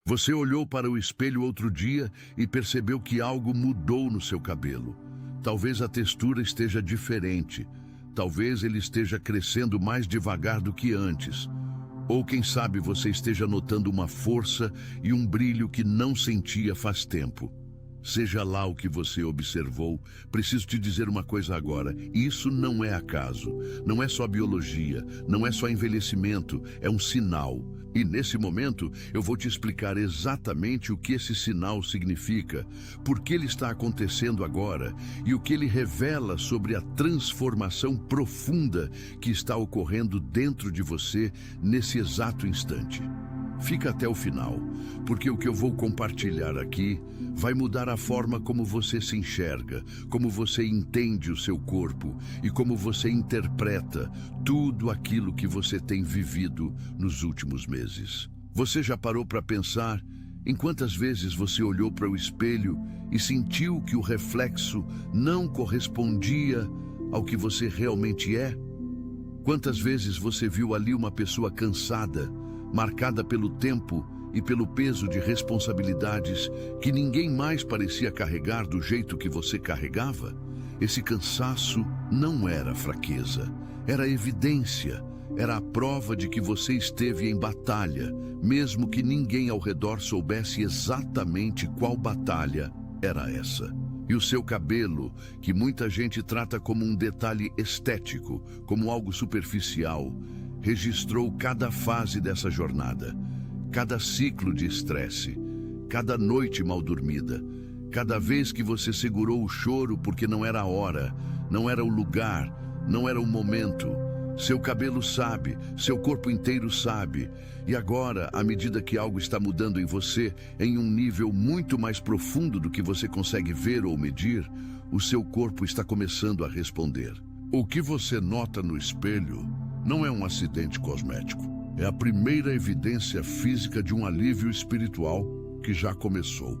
Você olhou para o espelho outro dia e percebeu que algo mudou no seu cabelo. Talvez a textura esteja diferente. Talvez ele esteja crescendo mais devagar do que antes. Ou quem sabe você esteja notando uma força e um brilho que não sentia faz tempo. Seja lá o que você observou, preciso te dizer uma coisa agora. Isso não é acaso, não é só biologia, não é só envelhecimento, é um sinal. E nesse momento eu vou te explicar exatamente o que esse sinal significa, por que ele está acontecendo agora e o que ele revela sobre a transformação profunda que está ocorrendo dentro de você nesse exato instante. Fica até o final, porque o que eu vou compartilhar aqui vai mudar a forma como você se enxerga, como você entende o seu corpo e como você interpreta tudo aquilo que você tem vivido nos últimos meses. Você já parou para pensar em quantas vezes você olhou para o espelho e sentiu que o reflexo não correspondia ao que você realmente é? Quantas vezes você viu ali uma pessoa cansada, marcada pelo tempo e pelo peso de responsabilidades que ninguém mais parecia carregar do jeito que você carregava? Esse cansaço não era fraqueza, era evidência, era a prova de que você esteve em batalha, mesmo que ninguém ao redor soubesse exatamente qual batalha era essa. E o seu cabelo, que muita gente trata como um detalhe estético, como algo superficial, registrou cada fase dessa jornada, cada ciclo de estresse, cada noite mal dormida, cada vez que você segurou o choro porque não era a hora, não era o lugar, não era o momento. Seu cabelo sabe, seu corpo inteiro sabe. E agora, à medida que algo está mudando em você, em um nível muito mais profundo do que você consegue ver ou medir, o seu corpo está começando a responder. O que você nota no espelho não é um acidente cosmético. É a primeira evidência física de um alívio espiritual que já começou.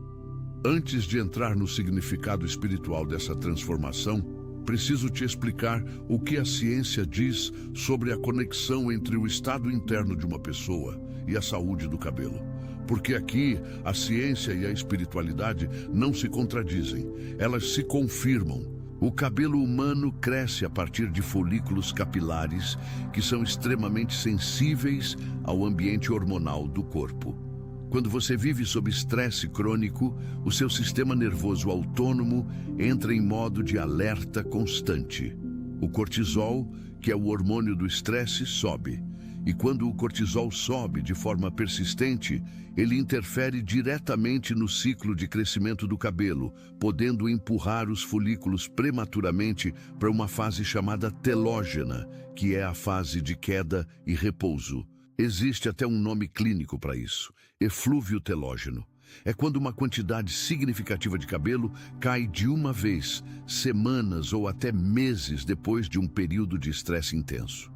Antes de entrar no significado espiritual dessa transformação, preciso te explicar o que a ciência diz sobre a conexão entre o estado interno de uma pessoa e a saúde do cabelo. Porque aqui a ciência e a espiritualidade não se contradizem, elas se confirmam. O cabelo humano cresce a partir de folículos capilares que são extremamente sensíveis ao ambiente hormonal do corpo. Quando você vive sob estresse crônico, o seu sistema nervoso autônomo entra em modo de alerta constante. O cortisol, que é o hormônio do estresse, sobe. E quando o cortisol sobe de forma persistente, ele interfere diretamente no ciclo de crescimento do cabelo, podendo empurrar os folículos prematuramente para uma fase chamada telógena, que é a fase de queda e repouso. Existe até um nome clínico para isso: eflúvio telógeno. É quando uma quantidade significativa de cabelo cai de uma vez, semanas ou até meses depois de um período de estresse intenso.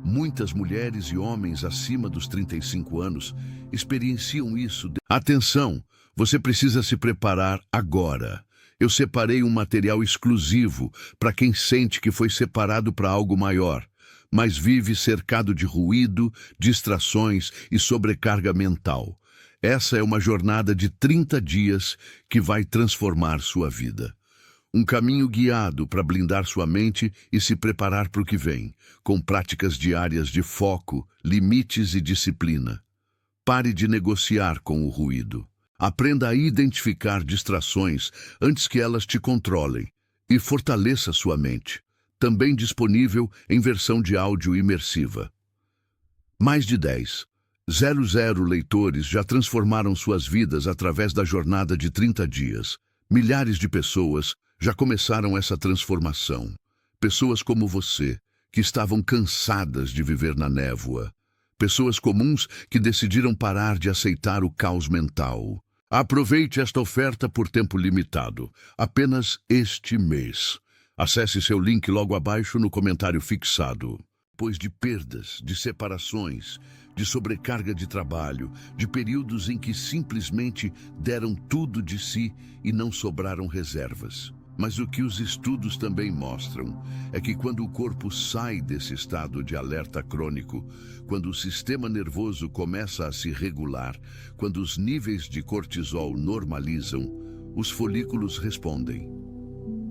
Muitas mulheres e homens acima dos 35 anos experienciam isso. Atenção, você precisa se preparar agora. Eu separei um material exclusivo para quem sente que foi separado para algo maior, mas vive cercado de ruído, distrações e sobrecarga mental. Essa é uma jornada de 30 dias que vai transformar sua vida. Um caminho guiado para blindar sua mente e se preparar para o que vem, com práticas diárias de foco, limites e disciplina. Pare de negociar com o ruído. Aprenda a identificar distrações antes que elas te controlem e fortaleça sua mente. Também disponível em versão de áudio imersiva. Mais de 10,00 leitores já transformaram suas vidas através da jornada de 30 dias. Milhares de pessoas já começaram essa transformação. Pessoas como você, que estavam cansadas de viver na névoa. Pessoas comuns que decidiram parar de aceitar o caos mental. Aproveite esta oferta por tempo limitado, apenas este mês. Acesse seu link logo abaixo no comentário fixado. Depois de perdas, de separações, de sobrecarga de trabalho, de períodos em que simplesmente deram tudo de si e não sobraram reservas. Mas o que os estudos também mostram é que quando o corpo sai desse estado de alerta crônico, quando o sistema nervoso começa a se regular, quando os níveis de cortisol normalizam, os folículos respondem.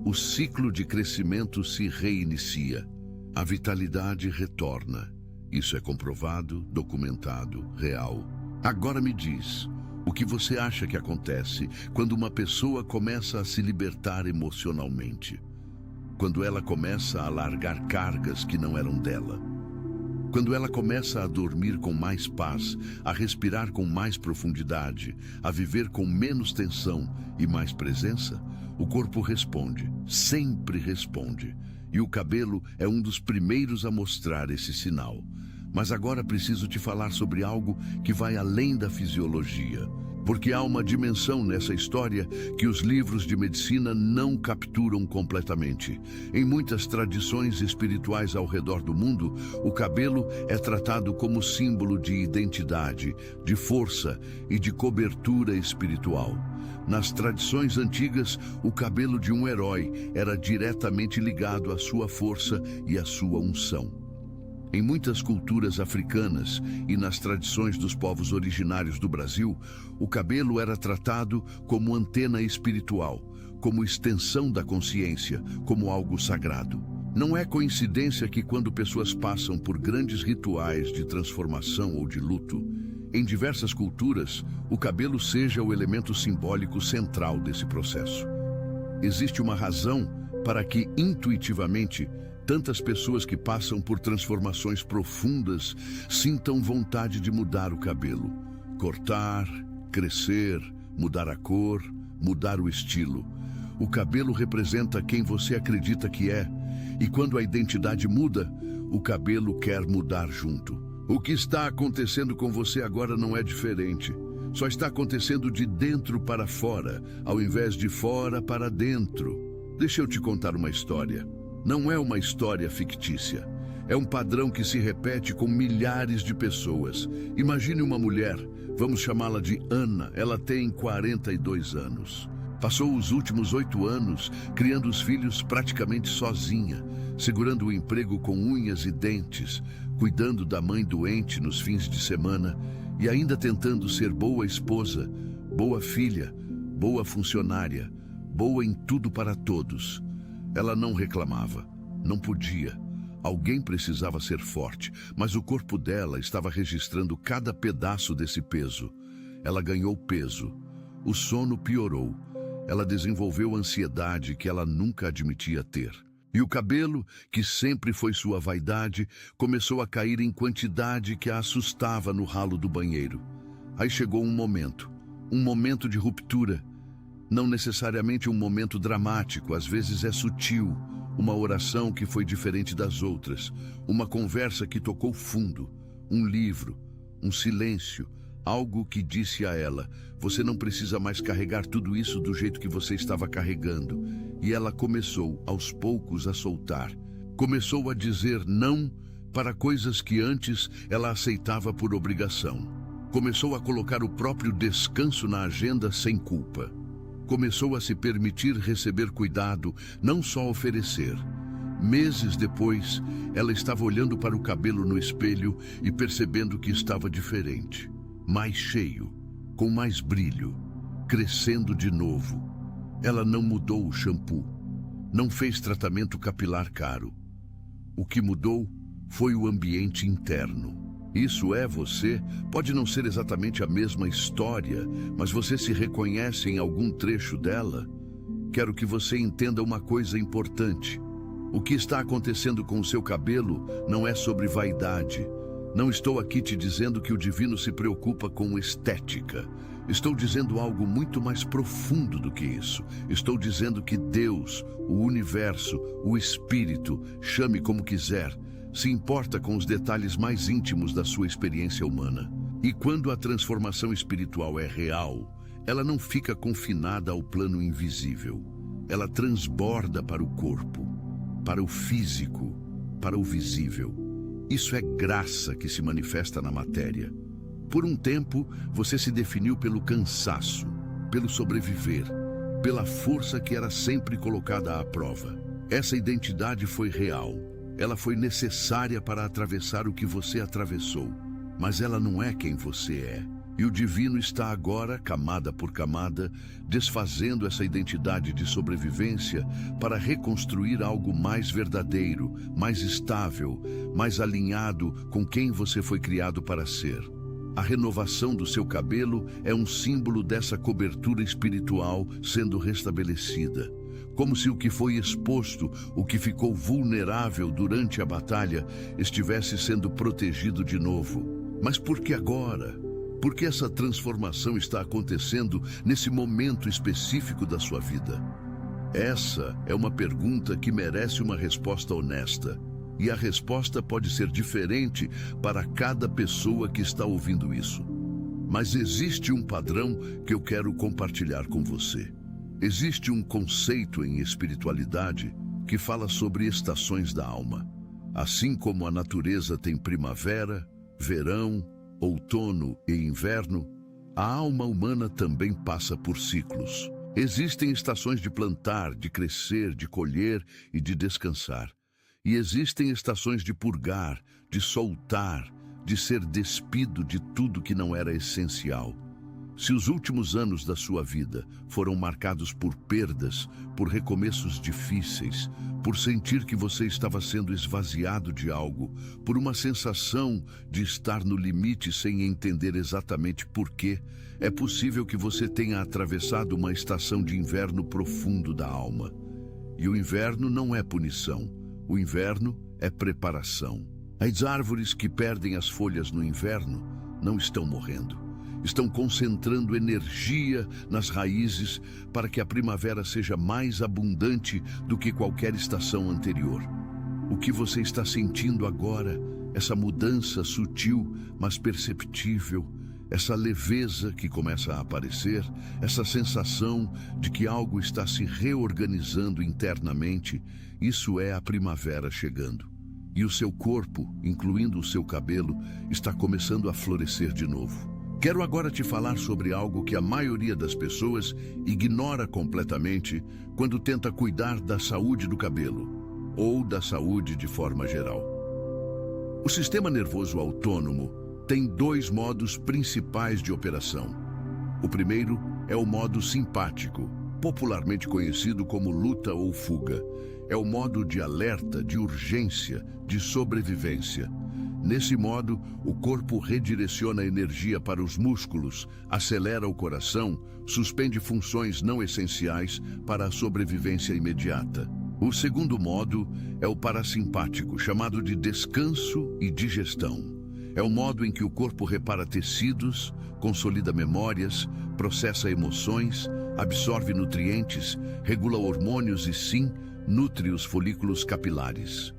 O ciclo de crescimento se reinicia. A vitalidade retorna. Isso é comprovado, documentado, real. Agora me diz, o que você acha que acontece quando uma pessoa começa a se libertar emocionalmente? Quando ela começa a largar cargas que não eram dela? Quando ela começa a dormir com mais paz, a respirar com mais profundidade, a viver com menos tensão e mais presença? O corpo responde, sempre responde. E o cabelo é um dos primeiros a mostrar esse sinal. Mas agora preciso te falar sobre algo que vai além da fisiologia. Porque há uma dimensão nessa história que os livros de medicina não capturam completamente. Em muitas tradições espirituais ao redor do mundo, o cabelo é tratado como símbolo de identidade, de força e de cobertura espiritual. Nas tradições antigas, o cabelo de um herói era diretamente ligado à sua força e à sua unção. Em muitas culturas africanas e nas tradições dos povos originários do Brasil, o cabelo era tratado como antena espiritual, como extensão da consciência, como algo sagrado. Não é coincidência que quando pessoas passam por grandes rituais de transformação ou de luto, em diversas culturas, o cabelo seja o elemento simbólico central desse processo. Existe uma razão para que, intuitivamente, tantas pessoas que passam por transformações profundas sintam vontade de mudar o cabelo, cortar, crescer, mudar a cor, mudar o estilo. O cabelo representa quem você acredita que é, e quando a identidade muda, o cabelo quer mudar junto. O que está acontecendo com você agora não é diferente. Só está acontecendo de dentro para fora, ao invés de fora para dentro. Deixa eu te contar uma história. Não é uma história fictícia. É um padrão que se repete com milhares de pessoas. Imagine uma mulher, vamos chamá-la de Ana. Ela tem 42 anos. Passou os últimos 8 anos criando os filhos praticamente sozinha, segurando o emprego com unhas e dentes, cuidando da mãe doente nos fins de semana e ainda tentando ser boa esposa, boa filha, boa funcionária, boa em tudo para todos. Ela não reclamava, não podia. Alguém precisava ser forte, mas o corpo dela estava registrando cada pedaço desse peso. Ela ganhou peso. O sono piorou. Ela desenvolveu ansiedade que ela nunca admitia ter. E o cabelo, que sempre foi sua vaidade, começou a cair em quantidade que a assustava no ralo do banheiro. Aí chegou um momento de ruptura. Não necessariamente um momento dramático, às vezes é sutil, uma oração que foi diferente das outras, uma conversa que tocou fundo, um livro, um silêncio, algo que disse a ela, você não precisa mais carregar tudo isso do jeito que você estava carregando. E ela começou, aos poucos, a soltar. Começou a dizer não para coisas que antes ela aceitava por obrigação. Começou a colocar o próprio descanso na agenda sem culpa. Começou a se permitir receber cuidado, não só oferecer. Meses depois, ela estava olhando para o cabelo no espelho e percebendo que estava diferente. Mais cheio, com mais brilho, crescendo de novo. Ela não mudou o shampoo, não fez tratamento capilar caro. O que mudou foi o ambiente interno. Isso é você, pode não ser exatamente a mesma história, mas você se reconhece em algum trecho dela. Quero que você entenda uma coisa importante. O que está acontecendo com o seu cabelo não é sobre vaidade. Não estou aqui te dizendo que o divino se preocupa com estética. Estou dizendo algo muito mais profundo do que isso. Estou dizendo que Deus, o universo, o espírito, chame como quiser, se importa com os detalhes mais íntimos da sua experiência humana. E quando a transformação espiritual é real, ela não fica confinada ao plano invisível. Ela transborda para o corpo, para o físico, para o visível. Isso é graça que se manifesta na matéria. Por um tempo, você se definiu pelo cansaço, pelo sobreviver, pela força que era sempre colocada à prova. Essa identidade foi real. Ela foi necessária para atravessar o que você atravessou. Mas ela não é quem você é. E o divino está agora, camada por camada, desfazendo essa identidade de sobrevivência para reconstruir algo mais verdadeiro, mais estável, mais alinhado com quem você foi criado para ser. A renovação do seu cabelo é um símbolo dessa cobertura espiritual sendo restabelecida. Como se o que foi exposto, o que ficou vulnerável durante a batalha, estivesse sendo protegido de novo. Mas por que agora? Por que essa transformação está acontecendo nesse momento específico da sua vida? Essa é uma pergunta que merece uma resposta honesta. E a resposta pode ser diferente para cada pessoa que está ouvindo isso. Mas existe um padrão que eu quero compartilhar com você. Existe um conceito em espiritualidade que fala sobre estações da alma. Assim como a natureza tem primavera, verão, outono e inverno, a alma humana também passa por ciclos. Existem estações de plantar, de crescer, de colher e de descansar. E existem estações de purgar, de soltar, de ser despido de tudo que não era essencial. Se os últimos anos da sua vida foram marcados por perdas, por recomeços difíceis, por sentir que você estava sendo esvaziado de algo, por uma sensação de estar no limite sem entender exatamente por quê, é possível que você tenha atravessado uma estação de inverno profundo da alma. E o inverno não é punição, o inverno é preparação. As árvores que perdem as folhas no inverno não estão morrendo. Estão concentrando energia nas raízes para que a primavera seja mais abundante do que qualquer estação anterior. O que você está sentindo agora, essa mudança sutil, mas perceptível, essa leveza que começa a aparecer, essa sensação de que algo está se reorganizando internamente, isso é a primavera chegando. E o seu corpo, incluindo o seu cabelo, está começando a florescer de novo. Quero agora te falar sobre algo que a maioria das pessoas ignora completamente quando tenta cuidar da saúde do cabelo, ou da saúde de forma geral. O sistema nervoso autônomo tem dois modos principais de operação. O primeiro é o modo simpático, popularmente conhecido como luta ou fuga. É o modo de alerta, de urgência, de sobrevivência. Nesse modo, o corpo redireciona a energia para os músculos, acelera o coração, suspende funções não essenciais para a sobrevivência imediata. O segundo modo é o parasimpático, chamado de descanso e digestão. É o modo em que o corpo repara tecidos, consolida memórias, processa emoções, absorve nutrientes, regula hormônios e, sim, nutre os folículos capilares.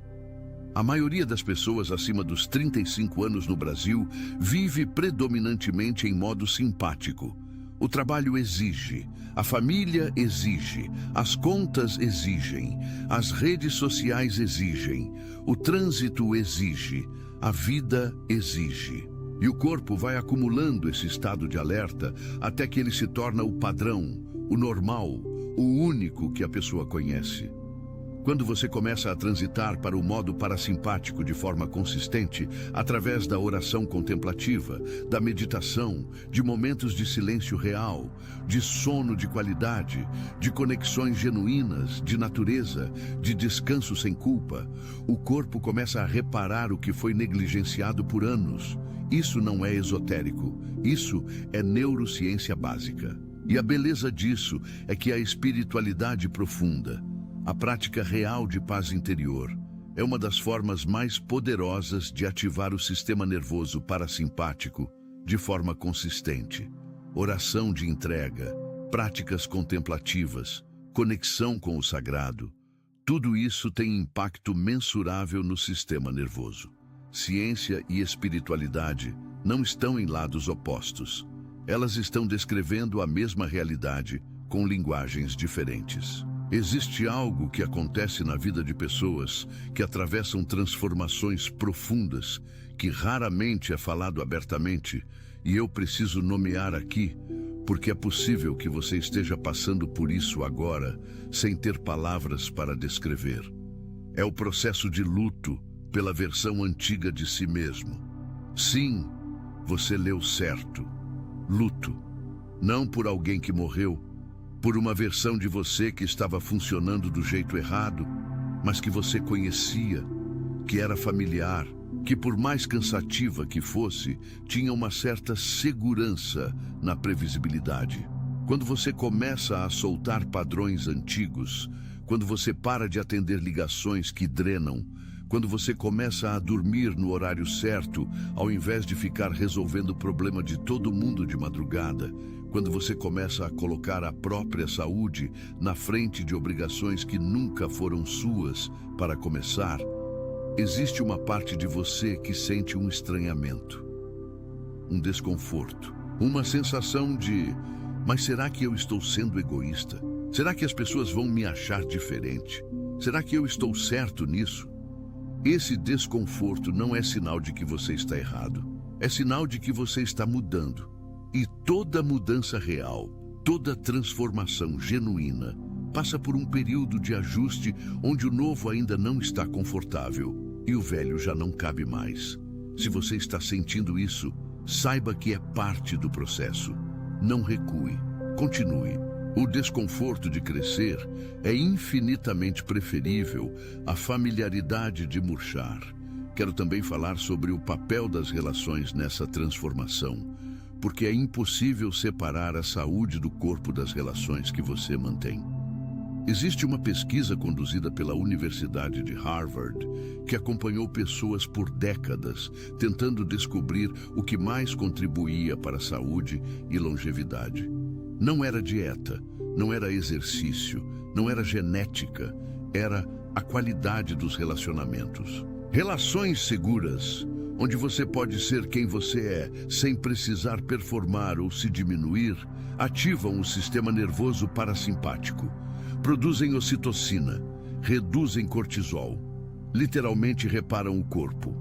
A maioria das pessoas acima dos 35 anos no Brasil vive predominantemente em modo simpático. O trabalho exige, a família exige, as contas exigem, as redes sociais exigem, o trânsito exige, a vida exige. E o corpo vai acumulando esse estado de alerta até que ele se torna o padrão, o normal, o único que a pessoa conhece. Quando você começa a transitar para o modo parasimpático de forma consistente, através da oração contemplativa, da meditação, de momentos de silêncio real, de sono de qualidade, de conexões genuínas, de natureza, de descanso sem culpa, o corpo começa a reparar o que foi negligenciado por anos. Isso não é esotérico, isso é neurociência básica. E a beleza disso é que a espiritualidade profunda, a prática real de paz interior, é uma das formas mais poderosas de ativar o sistema nervoso parasimpático de forma consistente. Oração de entrega, práticas contemplativas, conexão com o sagrado, tudo isso tem impacto mensurável no sistema nervoso. Ciência e espiritualidade não estão em lados opostos. Elas estão descrevendo a mesma realidade com linguagens diferentes. Existe algo que acontece na vida de pessoas que atravessam transformações profundas, que raramente é falado abertamente, e eu preciso nomear aqui, porque é possível que você esteja passando por isso agora, sem ter palavras para descrever. É o processo de luto pela versão antiga de si mesmo. Sim, você leu certo. Luto. Não por alguém que morreu, por uma versão de você que estava funcionando do jeito errado, mas que você conhecia, que era familiar, que por mais cansativa que fosse, tinha uma certa segurança na previsibilidade. Quando você começa a soltar padrões antigos, quando você para de atender ligações que drenam, quando você começa a dormir no horário certo, ao invés de ficar resolvendo o problema de todo mundo de madrugada, quando você começa a colocar a própria saúde na frente de obrigações que nunca foram suas, para começar, existe uma parte de você que sente um estranhamento, um desconforto, uma sensação de: mas será que eu estou sendo egoísta? Será que as pessoas vão me achar diferente? Será que eu estou certo nisso? Esse desconforto não é sinal de que você está errado. É sinal de que você está mudando. E toda mudança real, toda transformação genuína, passa por um período de ajuste onde o novo ainda não está confortável e o velho já não cabe mais. Se você está sentindo isso, saiba que é parte do processo. Não recue, continue. O desconforto de crescer é infinitamente preferível à familiaridade de murchar. Quero também falar sobre o papel das relações nessa transformação, porque é impossível separar a saúde do corpo das relações que você mantém. Existe uma pesquisa conduzida pela Universidade de Harvard que acompanhou pessoas por décadas, tentando descobrir o que mais contribuía para a saúde e longevidade. Não era dieta, não era exercício, não era genética, era a qualidade dos relacionamentos. Relações seguras, onde você pode ser quem você é, sem precisar performar ou se diminuir, ativam o sistema nervoso parasimpático, produzem ocitocina, reduzem cortisol, literalmente reparam o corpo.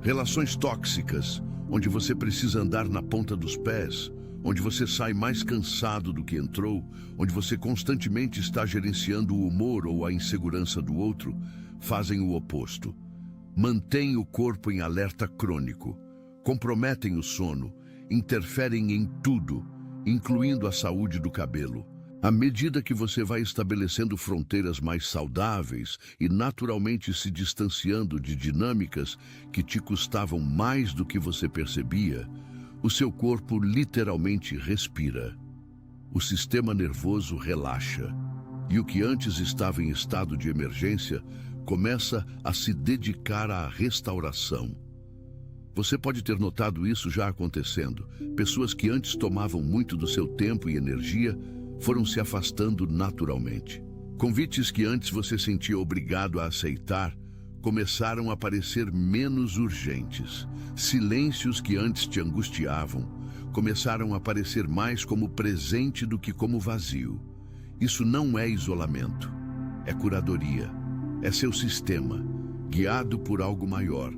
Relações tóxicas, onde você precisa andar na ponta dos pés, onde você sai mais cansado do que entrou, onde você constantemente está gerenciando o humor ou a insegurança do outro, fazem o oposto. Mantêm o corpo em alerta crônico, comprometem o sono, interferem em tudo, incluindo a saúde do cabelo. À medida que você vai estabelecendo fronteiras mais saudáveis e naturalmente se distanciando de dinâmicas que te custavam mais do que você percebia, o seu corpo literalmente respira. O sistema nervoso relaxa, e o que antes estava em estado de emergência começa a se dedicar à restauração. Você pode ter notado isso já acontecendo. Pessoas que antes tomavam muito do seu tempo e energia foram se afastando naturalmente. Convites que antes você sentia obrigado a aceitar começaram a parecer menos urgentes. Silêncios que antes te angustiavam começaram a parecer mais como presente do que como vazio. Isso não é isolamento, é curadoria. É seu sistema, guiado por algo maior,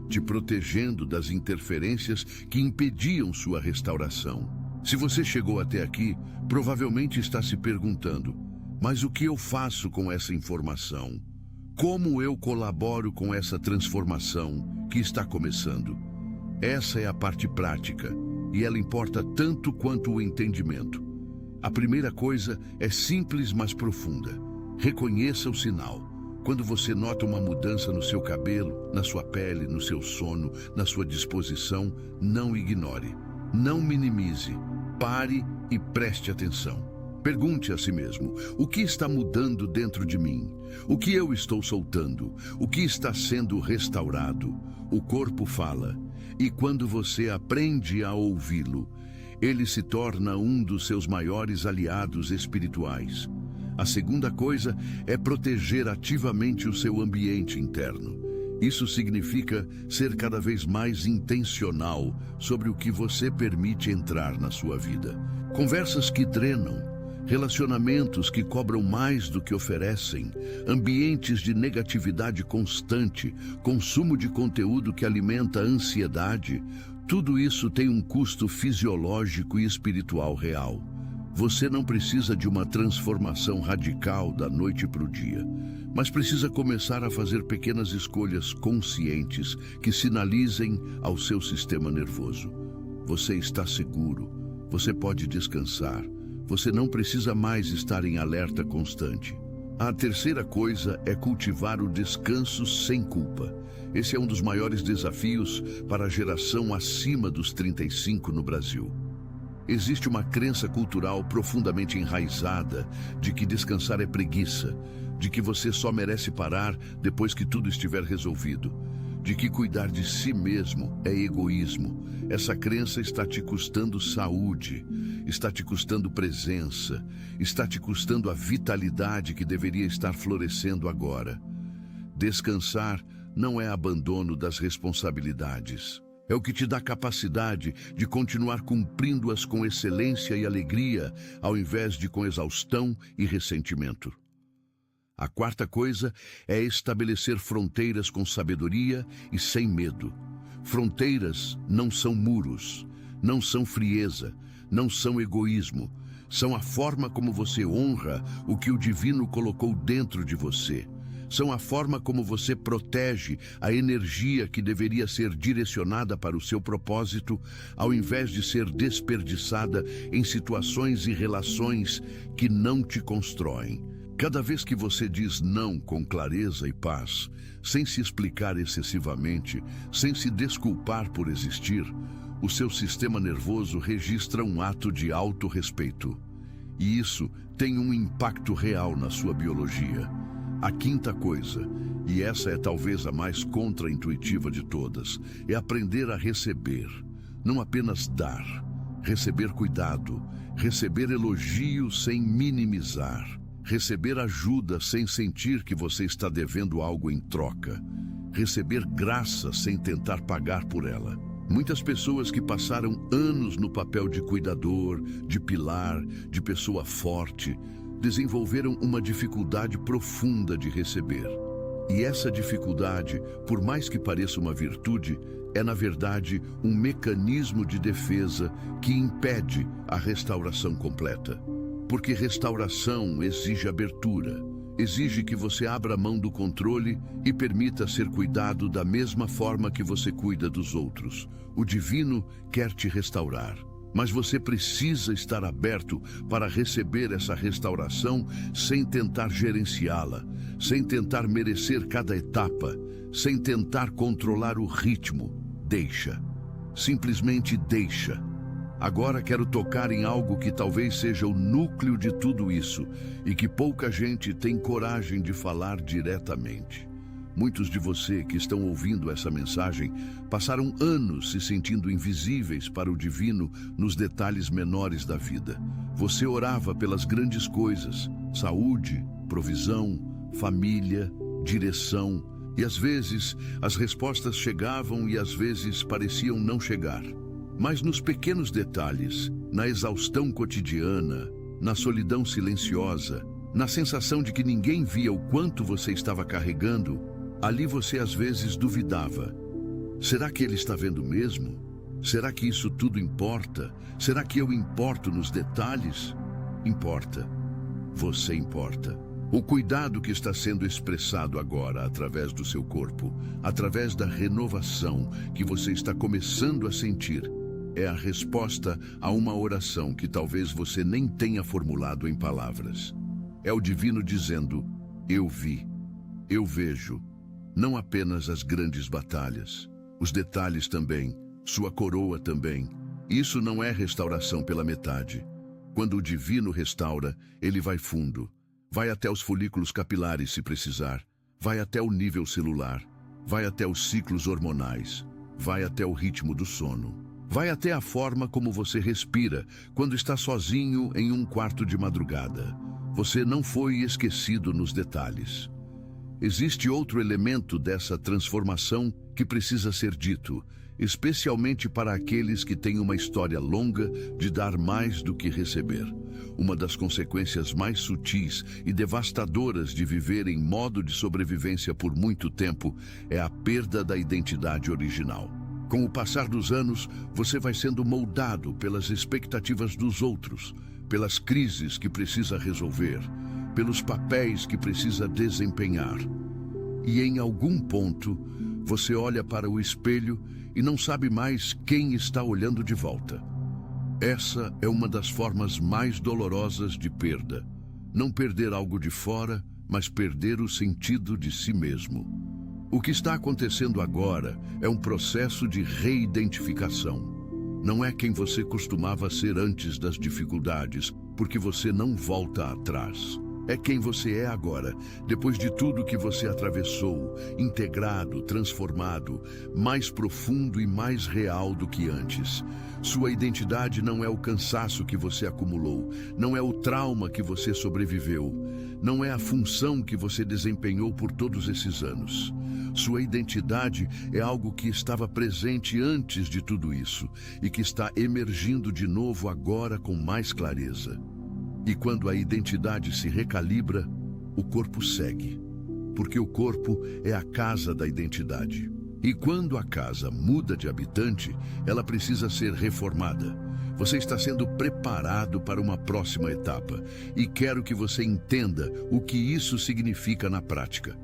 te protegendo das interferências que impediam sua restauração. Se você chegou até aqui, provavelmente está se perguntando: mas o que eu faço com essa informação? Como eu colaboro com essa transformação que está começando? Essa é a parte prática, e ela importa tanto quanto o entendimento. A primeira coisa é simples, mas profunda. Reconheça o sinal. Quando você nota uma mudança no seu cabelo, na sua pele, no seu sono, na sua disposição, não ignore. Não minimize. Pare e preste atenção. Pergunte a si mesmo: o que está mudando dentro de mim? O que eu estou soltando? O que está sendo restaurado? O corpo fala, e quando você aprende a ouvi-lo, ele se torna um dos seus maiores aliados espirituais. A segunda coisa é proteger ativamente o seu ambiente interno. Isso significa ser cada vez mais intencional sobre o que você permite entrar na sua vida. Conversas que drenam, relacionamentos que cobram mais do que oferecem, ambientes de negatividade constante, consumo de conteúdo que alimenta a ansiedade, Tudo isso tem um custo fisiológico e espiritual real. Você não precisa de uma transformação radical da noite para o dia, mas precisa começar a fazer pequenas escolhas conscientes que sinalizem ao seu sistema nervoso. Você está seguro, você pode descansar, você não precisa mais estar em alerta constante. A terceira coisa é cultivar o descanso sem culpa. Esse é um dos maiores desafios para a geração acima dos 35 no Brasil. Existe uma crença cultural profundamente enraizada de que descansar é preguiça, de que você só merece parar depois que tudo estiver resolvido, de que cuidar de si mesmo é egoísmo. Essa crença está te custando saúde, está te custando presença, está te custando a vitalidade que deveria estar florescendo agora. Descansar não é abandono das responsabilidades. É o que te dá capacidade de continuar cumprindo-as com excelência e alegria, ao invés de com exaustão e ressentimento. A quarta coisa é estabelecer fronteiras com sabedoria e sem medo. Fronteiras não são muros, não são frieza, não são egoísmo. São a forma como você honra o que o divino colocou dentro de você. São a forma como você protege a energia que deveria ser direcionada para o seu propósito, ao invés de ser desperdiçada em situações e relações que não te constroem. Cada vez que você diz não com clareza e paz, sem se explicar excessivamente, sem se desculpar por existir, o seu sistema nervoso registra um ato de autorrespeito. E isso tem um impacto real na sua biologia. A quinta coisa, e essa é talvez a mais contraintuitiva de todas, é aprender a receber, não apenas dar. Receber cuidado, receber elogio sem minimizar, receber ajuda sem sentir que você está devendo algo em troca, receber graça sem tentar pagar por ela. Muitas pessoas que passaram anos no papel de cuidador, de pilar, de pessoa forte, desenvolveram uma dificuldade profunda de receber. E essa dificuldade, por mais que pareça uma virtude, é na verdade um mecanismo de defesa que impede a restauração completa. Porque restauração exige abertura, exige que você abra mão do controle e permita ser cuidado da mesma forma que você cuida dos outros. O divino quer te restaurar. Mas você precisa estar aberto para receber essa restauração sem tentar gerenciá-la, sem tentar merecer cada etapa, sem tentar controlar o ritmo. Deixa. Simplesmente deixa. Agora quero tocar em algo que talvez seja o núcleo de tudo isso e que pouca gente tem coragem de falar diretamente. Muitos de você que estão ouvindo essa mensagem passaram anos se sentindo invisíveis para o divino nos detalhes menores da vida. Você orava pelas grandes coisas, saúde, provisão, família, direção, e às vezes as respostas chegavam e às vezes pareciam não chegar. Mas nos pequenos detalhes, na exaustão cotidiana, na solidão silenciosa, na sensação de que ninguém via o quanto você estava carregando, ali você às vezes duvidava. Será que ele está vendo mesmo? Será que isso tudo importa? Será que eu importo nos detalhes? Importa. Você importa. O cuidado que está sendo expressado agora através do seu corpo, através da renovação que você está começando a sentir, é a resposta a uma oração que talvez você nem tenha formulado em palavras. É o divino dizendo: eu vi, eu vejo. Não apenas as grandes batalhas, os detalhes também, sua coroa também. Isso não é restauração pela metade. Quando o divino restaura, ele vai fundo. Vai até os folículos capilares se precisar. Vai até o nível celular. Vai até os ciclos hormonais. Vai até o ritmo do sono. Vai até a forma como você respira quando está sozinho em um quarto de madrugada. Você não foi esquecido nos detalhes. Existe outro elemento dessa transformação que precisa ser dito, especialmente para aqueles que têm uma história longa de dar mais do que receber. Uma das consequências mais sutis e devastadoras de viver em modo de sobrevivência por muito tempo é a perda da identidade original. Com o passar dos anos, você vai sendo moldado pelas expectativas dos outros, pelas crises que precisa resolver, pelos papéis que precisa desempenhar. E em algum ponto, você olha para o espelho e não sabe mais quem está olhando de volta. Essa é uma das formas mais dolorosas de perda. Não perder algo de fora, mas perder o sentido de si mesmo. O que está acontecendo agora é um processo de reidentificação. Não é quem você costumava ser antes das dificuldades, porque você não volta atrás. É quem você é agora, depois de tudo que você atravessou, integrado, transformado, mais profundo e mais real do que antes. Sua identidade não é o cansaço que você acumulou, não é o trauma que você sobreviveu, não é a função que você desempenhou por todos esses anos. Sua identidade é algo que estava presente antes de tudo isso e que está emergindo de novo agora com mais clareza. E quando a identidade se recalibra, o corpo segue, porque o corpo é a casa da identidade. E quando a casa muda de habitante, ela precisa ser reformada. Você está sendo preparado para uma próxima etapa, e quero que você entenda o que isso significa na prática.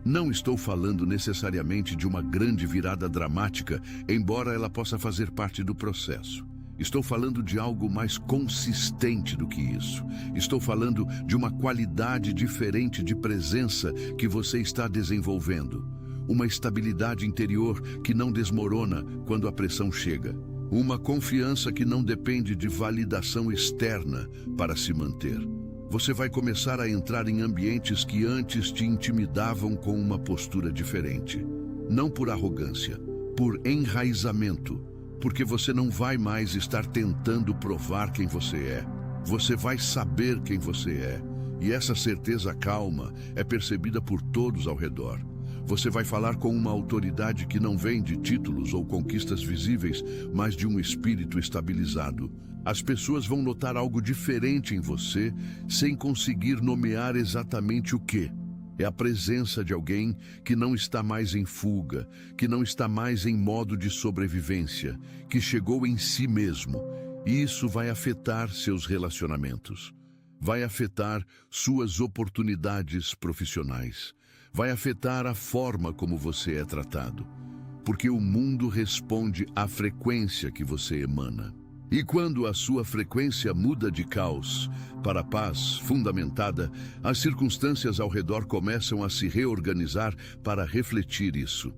Não estou falando necessariamente de uma grande virada dramática, embora ela possa fazer parte do processo. Estou falando de algo mais consistente do que isso. Estou falando de uma qualidade diferente de presença que você está desenvolvendo. Uma estabilidade interior que não desmorona quando a pressão chega. Uma confiança que não depende de validação externa para se manter. Você vai começar a entrar em ambientes que antes te intimidavam com uma postura diferente. Não por arrogância, por enraizamento. Porque você não vai mais estar tentando provar quem você é. Você vai saber quem você é. E essa certeza calma é percebida por todos ao redor. Você vai falar com uma autoridade que não vem de títulos ou conquistas visíveis, mas de um espírito estabilizado. As pessoas vão notar algo diferente em você, sem conseguir nomear exatamente o quê. É a presença de alguém que não está mais em fuga, que não está mais em modo de sobrevivência, que chegou em si mesmo. E isso vai afetar seus relacionamentos. Vai afetar suas oportunidades profissionais. Vai afetar a forma como você é tratado. Porque o mundo responde à frequência que você emana. E quando a sua frequência muda de caos para paz fundamentada, as circunstâncias ao redor começam a se reorganizar para refletir isso.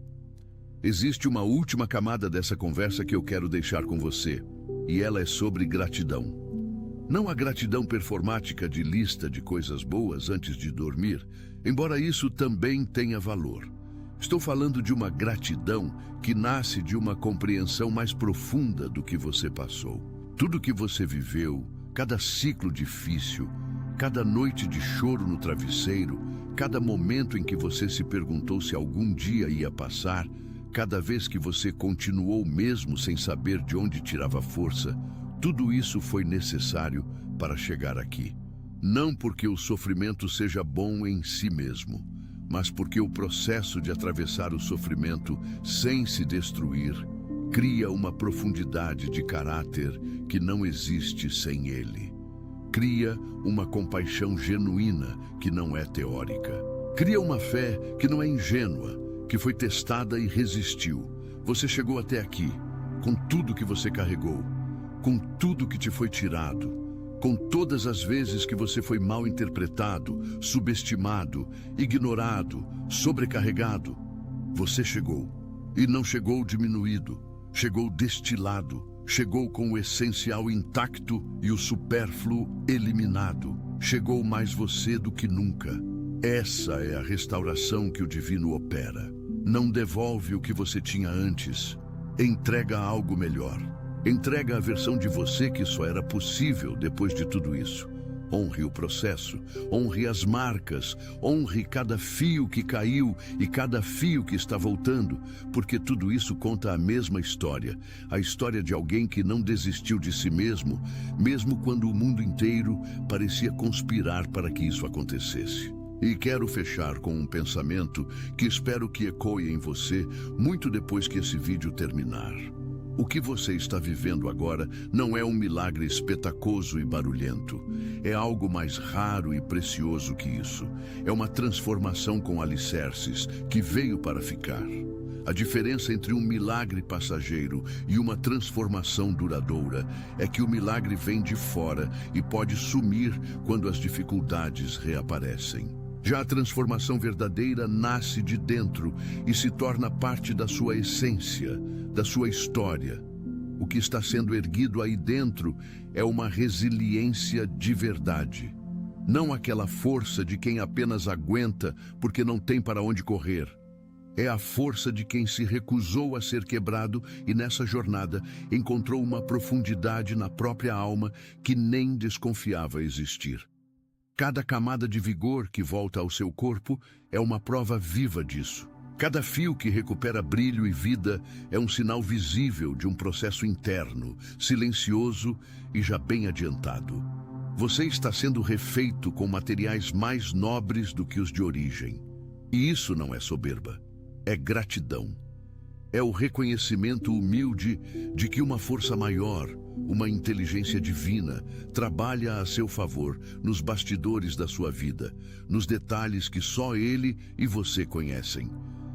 Existe uma última camada dessa conversa que eu quero deixar com você, e ela é sobre gratidão. Não a gratidão performática de lista de coisas boas antes de dormir, embora isso também tenha valor. Estou falando de uma gratidão que nasce de uma compreensão mais profunda do que você passou. Tudo que você viveu, cada ciclo difícil, cada noite de choro no travesseiro, cada momento em que você se perguntou se algum dia ia passar, cada vez que você continuou mesmo sem saber de onde tirava força, tudo isso foi necessário para chegar aqui. Não porque o sofrimento seja bom em si mesmo, mas porque o processo de atravessar o sofrimento sem se destruir cria uma profundidade de caráter que não existe sem ele. Cria uma compaixão genuína que não é teórica. Cria uma fé que não é ingênua, que foi testada e resistiu. Você chegou até aqui, com tudo que você carregou, com tudo que te foi tirado, com todas as vezes que você foi mal interpretado, subestimado, ignorado, sobrecarregado. Você chegou. E não chegou diminuído, chegou destilado, chegou com o essencial intacto e o supérfluo eliminado. Chegou mais você do que nunca. Essa é a restauração que o divino opera. Não devolve o que você tinha antes, entrega algo melhor. Entrega a versão de você que só era possível depois de tudo isso. Honre o processo, honre as marcas, honre cada fio que caiu e cada fio que está voltando, porque tudo isso conta a mesma história, a história de alguém que não desistiu de si mesmo, mesmo quando o mundo inteiro parecia conspirar para que isso acontecesse. E quero fechar com um pensamento que espero que ecoe em você muito depois que esse vídeo terminar. O que você está vivendo agora não é um milagre espetaculoso e barulhento. É algo mais raro e precioso que isso. É uma transformação com alicerces que veio para ficar. A diferença entre um milagre passageiro e uma transformação duradoura é que o milagre vem de fora e pode sumir quando as dificuldades reaparecem. Já a transformação verdadeira nasce de dentro e se torna parte da sua essência, da sua história. O que está sendo erguido aí dentro é uma resiliência de verdade. Não aquela força de quem apenas aguenta porque não tem para onde correr. É a força de quem se recusou a ser quebrado e nessa jornada encontrou uma profundidade na própria alma que nem desconfiava existir. Cada camada de vigor que volta ao seu corpo é uma prova viva disso. Cada fio que recupera brilho e vida é um sinal visível de um processo interno, silencioso e já bem adiantado. Você está sendo refeito com materiais mais nobres do que os de origem. E isso não é soberba. É gratidão. É o reconhecimento humilde de que uma força maior, uma inteligência divina, trabalha a seu favor nos bastidores da sua vida, nos detalhes que só ele e você conhecem.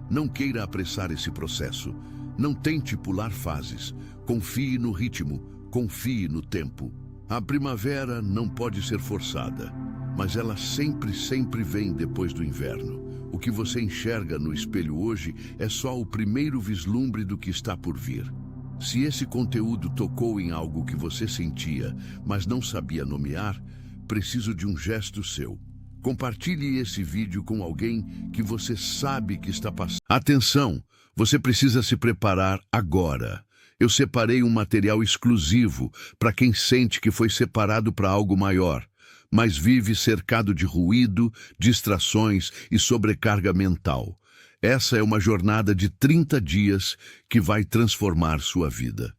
Não queira apressar esse processo. Não tente pular fases. Confie no ritmo, confie no tempo. A primavera não pode ser forçada, mas ela sempre vem depois do inverno. O que você enxerga no espelho hoje é só o primeiro vislumbre do que está por vir. Se esse conteúdo tocou em algo que você sentia, mas não sabia nomear, preciso de um gesto seu. Compartilhe esse vídeo com alguém que você sabe que está passando. Atenção! Você precisa se preparar agora. Eu separei um material exclusivo para quem sente que foi separado para algo maior, mas vive cercado de ruído, distrações e sobrecarga mental. Essa é uma jornada de 30 dias que vai transformar sua vida.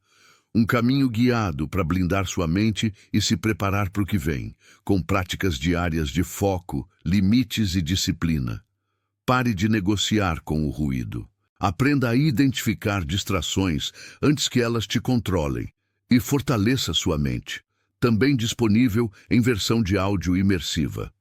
Um caminho guiado para blindar sua mente e se preparar para o que vem, com práticas diárias de foco, limites e disciplina. Pare de negociar com o ruído. Aprenda a identificar distrações antes que elas te controlem e fortaleça sua mente. Também disponível em versão de áudio imersiva.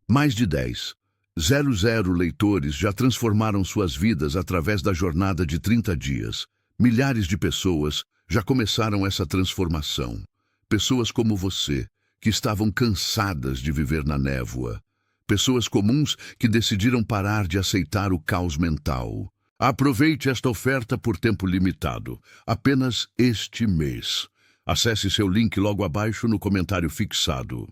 Mais de 10,000 leitores já transformaram suas vidas através da jornada de 30 dias. Milhares de pessoas já começaram essa transformação. Pessoas como você, que estavam cansadas de viver na névoa. Pessoas comuns que decidiram parar de aceitar o caos mental. Aproveite esta oferta por tempo limitado, apenas este mês. Acesse seu link logo abaixo no comentário fixado.